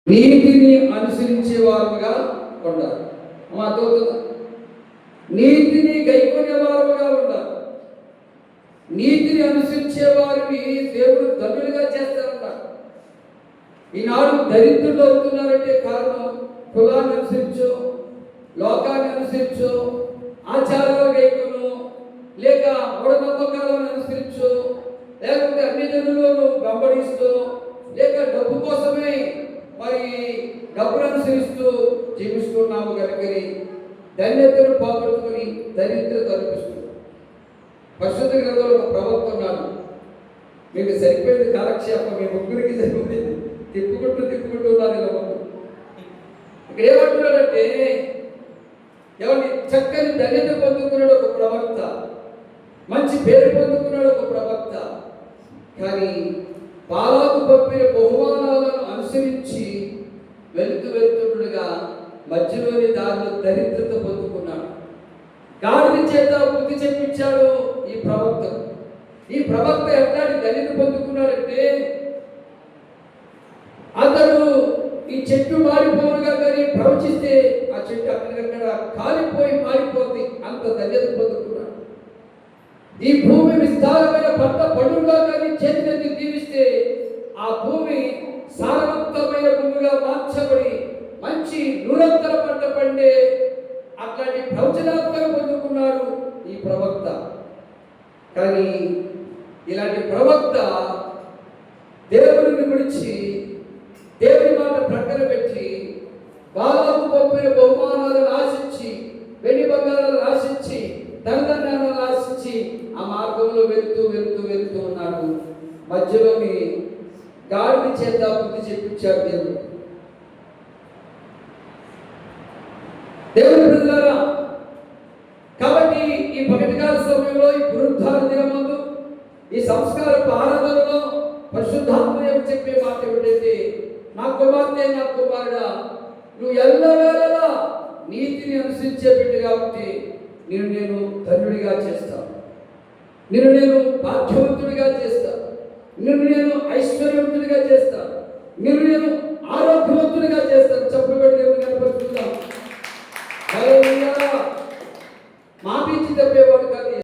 నీతిని అనుసరించే వారుగా ఉండాలి. మాతో నీతిని గైకొనే వారుగా ఉండాలి. నీతిని అనుసరించే వారిని దేవుడు ధనులుగా చేస్తారన్నారు. ఈనాడు దరిద్రులు అవుతున్నారంటే కారణం కులాన్ని అనుసరించో, లోకాన్ని అనుసరించో, ఆచారాలు గైకొను, లేక మూఢనమ్మకాలను అనుసరించో, లేకపోతే అన్ని జనులను వెంబడిస్తూ, లేక డబ్బు కోసమే మరి డబ్బును అనుసరిస్తూ జీవిస్తున్నాము కనుకని ధన్యతను పోగొట్టుకుని దరిద్రత అనిపిస్తుంది. పరిశుద్ధ గ్రంథంలో ఒక ప్రవక్త ఉన్నాడు. మీకు సరిపోయింది కాలక్షేపం, మీ ముగ్గురికి సరిపోయింది. తిప్పుకుంటూ ఉన్నారు ఇలా ముందు. ఇక్కడ ఏమంటున్నాడంటే ఎవరిని చక్కని ధన్యత పొందుకున్నాడు ఒక ప్రవక్త, మంచి పేరు పొందుకున్నాడు ఒక ప్రవక్త. కానీ బాలాకు పంపిన బహుమానాలను అనుసరించి వెళ్తుండగా మధ్యలోని దారిలో దరిద్రత పొందుకున్నాడు. గాడిద చేత బుద్ధి చెప్పించాడు ఈ ప్రవక్త. ఈ ప్రవక్త ఎట్లాంటి దళిత పొందుకున్నాడంటే అతడు ఈ చెట్టు మారిపోనుగా కానీ ప్రవచిస్తే ఆ చెట్టు అక్కడికక్కడ కాలిపోయి మారిపోతుంది, అంత ధన్యత పొందుకున్నాడు. ఈ భూమి విస్తారమైన పంట పండుగగా కానీ చేతిని దీవిస్తే ఆ భూమి సారవంతమైన భూమిగా మార్చబడి మంచి నూరంతర పంట పండే అట్లాంటి ప్రవచనాత్మక పొందుకున్నాడు ఈ ప్రవక్త. కానీ ఇలాంటి ప్రవక్త దేవుడిని విడిచి దేవుని మాట ప్రక్కన పెట్టి బాలాకు పంపిన బహుమానాలను ఆశించి, వెండి బంగారాలను ఆశించి, ధనధాన్యాలను ఆశించి ఆ మార్గంలో వెళుతూ ఉన్నాడు. మధ్యలోని గాడిద చేత బుద్ధి చెప్పించాడు దేవుడు. దేవుని ప్రజలారా, కాబట్టి ఈ పగటికాల సమయంలో, ఈ పునరుద్ధార దినమందు, ఈ సంస్కార ఆరాధనలో పరిశుద్ధాత్మ చెప్పే మాట ఏమిటంటే, నా కుమార్తె, నా కుమారుడా, నువ్వు ఎల్లవేళలా నీతిని అనుసరించే బిడ్డగా ఉంటే నేను ధన్యుడిగా చేస్తాను, నేను భాగ్యవంతుడిగా చేస్తాను, నేను ఐశ్వర్యవంతుడిగా